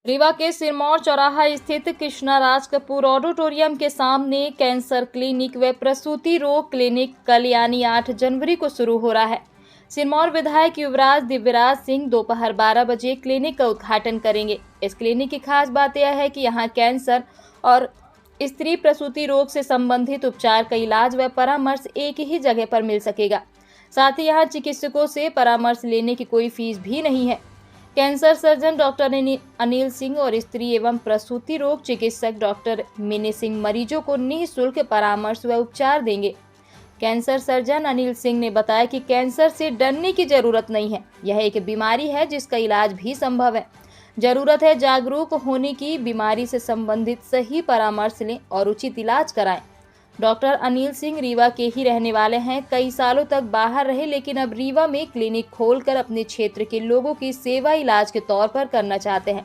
रीवा के सिरमौर चौराहा स्थित कृष्णा राज कपूर ऑडिटोरियम के सामने कैंसर क्लिनिक व प्रसूति रोग क्लिनिक कल यानी 8 जनवरी को शुरू हो रहा है। सिरमौर विधायक युवराज दिव्यराज सिंह दोपहर 12 बजे क्लिनिक का उद्घाटन करेंगे। इस क्लिनिक की खास बात यह है कि यहाँ कैंसर और स्त्री प्रसूति रोग से संबंधित उपचार का इलाज व परामर्श एक ही जगह पर मिल सकेगा। साथ ही यहाँ चिकित्सकों से परामर्श लेने की कोई फीस भी नहीं है। Cancer surgeon doctor Anil Singh और स्त्री एवं प्रसूति रोग चिकित्सक डॉक्टर मिनी सिंह मरीजों को निःशुल्क परामर्श व उपचार देंगे। कैंसर सर्जन अनिल सिंह ने बताया कि कैंसर से डरने की जरूरत नहीं है, यह एक बीमारी है जिसका इलाज भी संभव है। जरूरत है जागरूक होने की, बीमारी से संबंधित सही परामर्श लें और उचित इलाज कराएं। डॉक्टर अनिल सिंह रीवा के ही रहने वाले हैं। कई सालों तक बाहर रहे, लेकिन अब रीवा में क्लिनिक खोलकर अपने क्षेत्र के लोगों की सेवा इलाज के तौर पर करना चाहते हैं।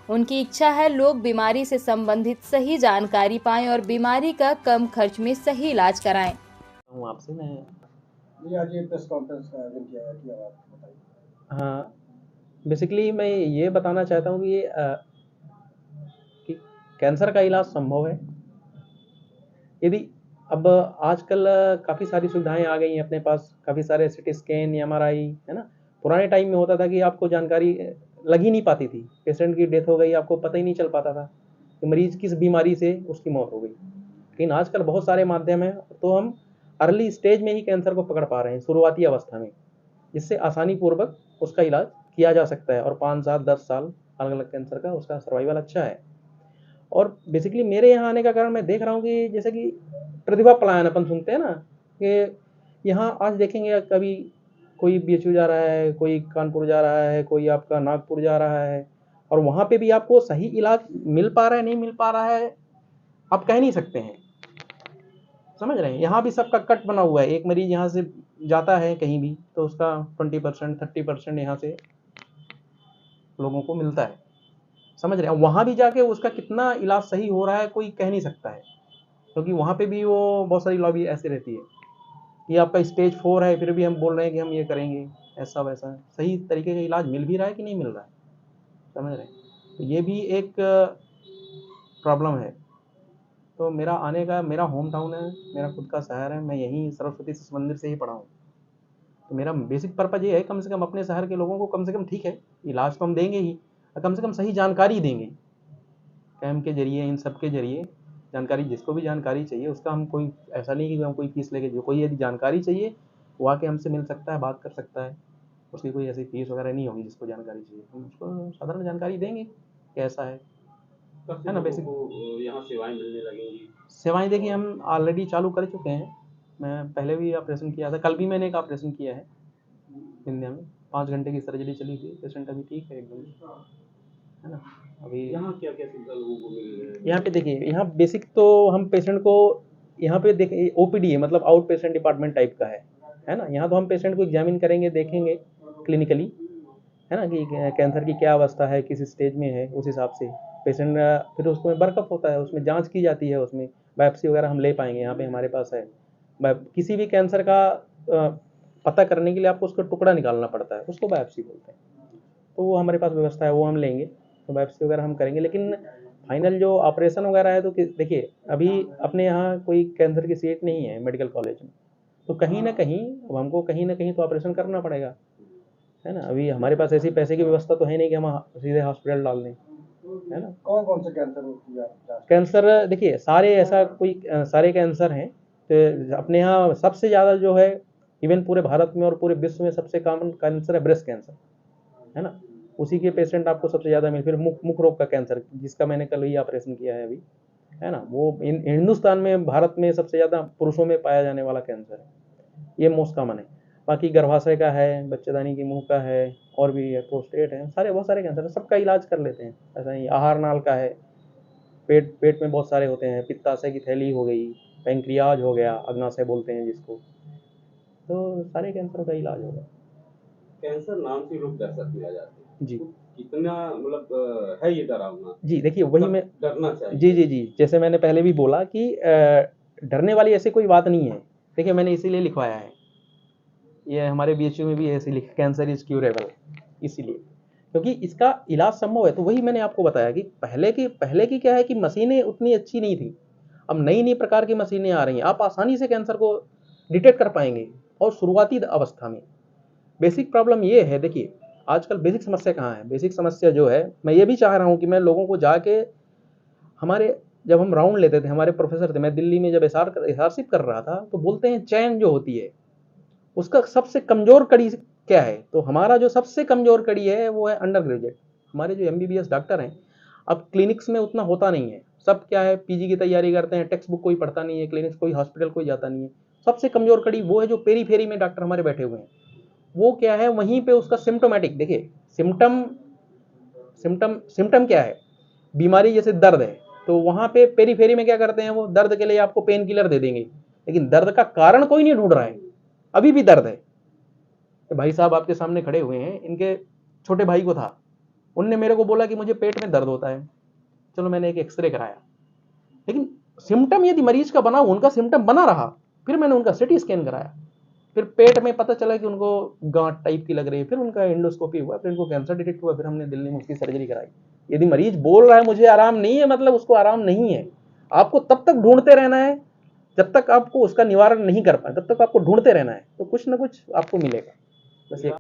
उनकी इच्छा है लोग बीमारी से संबंधित सही जानकारी पाएं और बीमारी का कम खर्च में सही इलाज कराएं। आपसे मैं आज ये प्रेस कॉन्फ्रेंस का आयोजन किया है, क्या बात बताइए। हाँ, बेसिकली मैं ये बताना चाहता हूँ कि कैंसर का इलाज संभव है यदि अब आजकल काफ़ी सारी सुविधाएं आ गई हैं अपने पास, काफ़ी सारे सिटी स्कैन, एमआरआई, है ना। पुराने टाइम में होता था कि आपको जानकारी लग ही नहीं पाती थी, पेशेंट की डेथ हो गई, आपको पता ही नहीं चल पाता था कि मरीज किस बीमारी से उसकी मौत हो गई। लेकिन आजकल बहुत सारे माध्यम हैं, तो हम अर्ली स्टेज में ही कैंसर को पकड़ पा रहे हैं, शुरुआती अवस्था में, जिससे आसानी पूर्वक उसका इलाज किया जा सकता है और 5 साल 10 साल अलग अलग कैंसर का उसका सर्वाइवल अच्छा है। और बेसिकली मेरे यहाँ आने का कारण मैं देख रहा हूँ कि जैसे कि प्रतिभा पलायन अपन सुनते हैं ना, कि यहाँ आज देखेंगे कभी कोई बीएचयू जा रहा है, कोई कानपुर जा रहा है, कोई आपका नागपुर जा रहा है, और वहाँ पे भी आपको सही इलाज मिल पा रहा है नहीं मिल पा रहा है आप कह नहीं सकते हैं, समझ रहे हैं। यहाँ भी सबका कट बना हुआ है, एक मरीज यहाँ से जाता है कहीं भी तो उसका 20% 30% यहाँ से लोगों को मिलता है, समझ रहे हैं। वहाँ भी जाके उसका कितना इलाज सही हो रहा है कोई कह नहीं सकता है, क्योंकि वहाँ पे भी वो बहुत सारी लॉबी ऐसी रहती है कि आपका स्टेज 4 है फिर भी हम बोल रहे हैं कि हम ये करेंगे, ऐसा वैसा। सही तरीके का इलाज मिल भी रहा है कि नहीं मिल रहा है, समझ रहे हैं। तो ये भी एक प्रॉब्लम है। तो मेरा आने का, मेरा होम टाउन है, मेरा खुद का शहर है, मैं यहीं सरस्वती शिशु मंदिर से ही पढ़ा हूँ। तो मेरा बेसिक पर्पज़ ये है कम से कम अपने शहर के लोगों को कम से कम, ठीक है इलाज तो हम देंगे ही, कम से कम सही जानकारी देंगे। कैम्प के जरिए, इन सब के जरिए जानकारी, जिसको भी जानकारी चाहिए उसका हम कोई ऐसा नहीं कि हम कोई फीस लेके, जो कोई यदि जानकारी चाहिए वो आके हमसे मिल सकता है, बात कर सकता है, उसकी कोई ऐसी फीस वगैरह नहीं होगी। जिसको जानकारी चाहिए हम उसको साधारण जानकारी देंगे कैसा है ना। बेसिक यहाँ सेवाएं मिलने लगेंगी। सेवाएं देखिए हम ऑलरेडी चालू कर चुके हैं। मैं पहले भी ऑपरेशन किया था, कल भी मैंने एक ऑपरेशन किया है इंडिया में, 5 घंटे की सर्जरी चली थी, पेशेंट अभी ठीक है एकदम, है ना। अभी यहाँ क्या क्या सुविधा लोगों को मिल रही है? यहाँ पे देखिए, यहाँ बेसिक तो हम पेशेंट को यहाँ पे देखिए ओपीडी है, मतलब आउट पेशेंट डिपार्टमेंट टाइप का है ना। यहाँ तो हम पेशेंट को एग्जामिन करेंगे, देखेंगे क्लिनिकली, है ना, कि कैंसर की क्या अवस्था है, किस स्टेज में है, उस हिसाब से पेशेंट फिर उसमें वर्कअप होता है, उसमें जांच की जाती है, उसमें बायोप्सी वगैरह हम ले पाएंगे, यहाँ पे हमारे पास है। किसी भी कैंसर का पता करने के लिए आपको उसका टुकड़ा निकालना पड़ता है, उसको बायोप्सी बोलते हैं। तो वो हमारे पास व्यवस्था है, वो हम लेंगे, तो बायोप्सी वगैरह हम करेंगे। लेकिन फाइनल जो ऑपरेशन वगैरह है, तो देखिए अभी अपने यहाँ कोई कैंसर की सीट नहीं है मेडिकल कॉलेज में, तो कहीं ना कहीं अब हमको कहीं ना कहीं तो ऑपरेशन करना पड़ेगा, है ना। अभी हमारे पास ऐसी पैसे की व्यवस्था तो है नहीं कि हम सीधे हॉस्पिटल डाल दें, है ना। कौन कौन से कैंसर होती है? कैंसर देखिए सारे, ऐसा कोई सारे कैंसर हैं, तो अपने यहाँ सबसे ज़्यादा जो है, इवन पूरे भारत में और पूरे विश्व में सबसे कॉमन कैंसर है ब्रेस्ट कैंसर, है ना। उसी के पेशेंट आपको सबसे ज़्यादा मिले। फिर मुख रोग का कैंसर, जिसका मैंने कल ही ऑपरेशन किया है अभी, है ना, वो हिंदुस्तान में, भारत में सबसे ज़्यादा पुरुषों में पाया जाने वाला कैंसर है, ये मोस्ट कॉमन है। बाकी गर्भाशय का है, बच्चेदानी के मुंह का है, और भी है, प्रोस्टेट है, सारे बहुत सारे कैंसर है, सबका इलाज कर लेते हैं। ऐसा नहीं, आहार नाल का है, पेट में बहुत सारे होते हैं, पित्ताशय की थैली हो गई, पैंक्रियाज हो गया, अग्नाशय बोलते हैं जिसको, तो सारे कैंसरों का इलाज होगा। कैंसर नाम से लोग दहशत में आ जाते हैं जी तो कितना मतलब है ये डरावना? जी, देखिए वही मैं, डरना चाहिए। जी जी जी, जैसे मैंने पहले भी बोला कि डरने वाली ऐसी कोई बात नहीं है। देखिए मैंने इसीलिए लिखवाया है, ये हमारे बीएचयू में भी ऐसे लिखा, कैंसर इज क्यूरेबल, इसीलिए क्योंकि इसका इलाज संभव है। तो वही मैंने आपको बताया कि पहले की क्या है कि मशीनें उतनी अच्छी नहीं थी। अब नई नई प्रकार की मशीनें आ रही हैं, आप आसानी से कैंसर को डिटेक्ट कर पाएंगे। और शुरुआती अवस्था में बेसिक प्रॉब्लम ये है, देखिए आजकल बेसिक समस्या कहाँ है। बेसिक समस्या जो है, मैं ये भी चाह रहा हूँ कि मैं लोगों को जाके, हमारे जब हम राउंड लेते थे, हमारे प्रोफेसर थे, मैं दिल्ली में जब एसआरशिप कर रहा था, तो बोलते हैं चैन जो होती है उसका सबसे कमजोर कड़ी क्या है। तो हमारा जो सबसे कमजोर कड़ी है वो है अंडर ग्रेजुएट। हमारे जो एमबीबीएस डॉक्टर हैं, अब क्लिनिक्स में उतना होता नहीं है। सब क्या है, पीजी की तैयारी करते हैं, टेक्स्ट बुक कोई पढ़ता नहीं है, क्लिनिक्स कोई हॉस्पिटल कोई जाता नहीं है। सबसे कमजोर कड़ी वो है जो पेरी फेरी में डॉक्टर हमारे बैठे हुए हैं। वो क्या है, वहीं पे उसका सिम्टोमेटिक, देखिए सिम्टम सिम्टम सिम्टम क्या है, बीमारी जैसे दर्द है, तो वहां पे पेरी फेरी में क्या करते हैं, वो दर्द के लिए आपको पेन किलर दे देंगे, लेकिन दर्द का कारण कोई नहीं ढूंढ रहा है। अभी भी दर्द है। तो भाई साहब आपके सामने खड़े हुए हैं, इनके छोटे भाई को था, उनने मेरे को बोला कि मुझे पेट में दर्द होता है। चलो मैंने एक एक्सरे कराया, लेकिन सिम्टम यदि मरीज का बना, उनका सिम्टम बना रहा, फिर मैंने उनका सिटी स्कैन कराया, फिर पेट में पता चला कि उनको गांठ टाइप की लग रही है, फिर उनका एंडोस्कोपी हुआ, फिर उनको कैंसर डिटेक्ट हुआ, फिर हमने दिल्ली में उसकी सर्जरी कराई। यदि मरीज बोल रहा है मुझे आराम नहीं है, मतलब उसको आराम नहीं है। आपको तब तक ढूंढते रहना है जब तक आपको उसका निवारण नहीं कर पाए, तब तक आपको ढूंढते रहना है, तो कुछ ना कुछ आपको मिलेगा। बस ये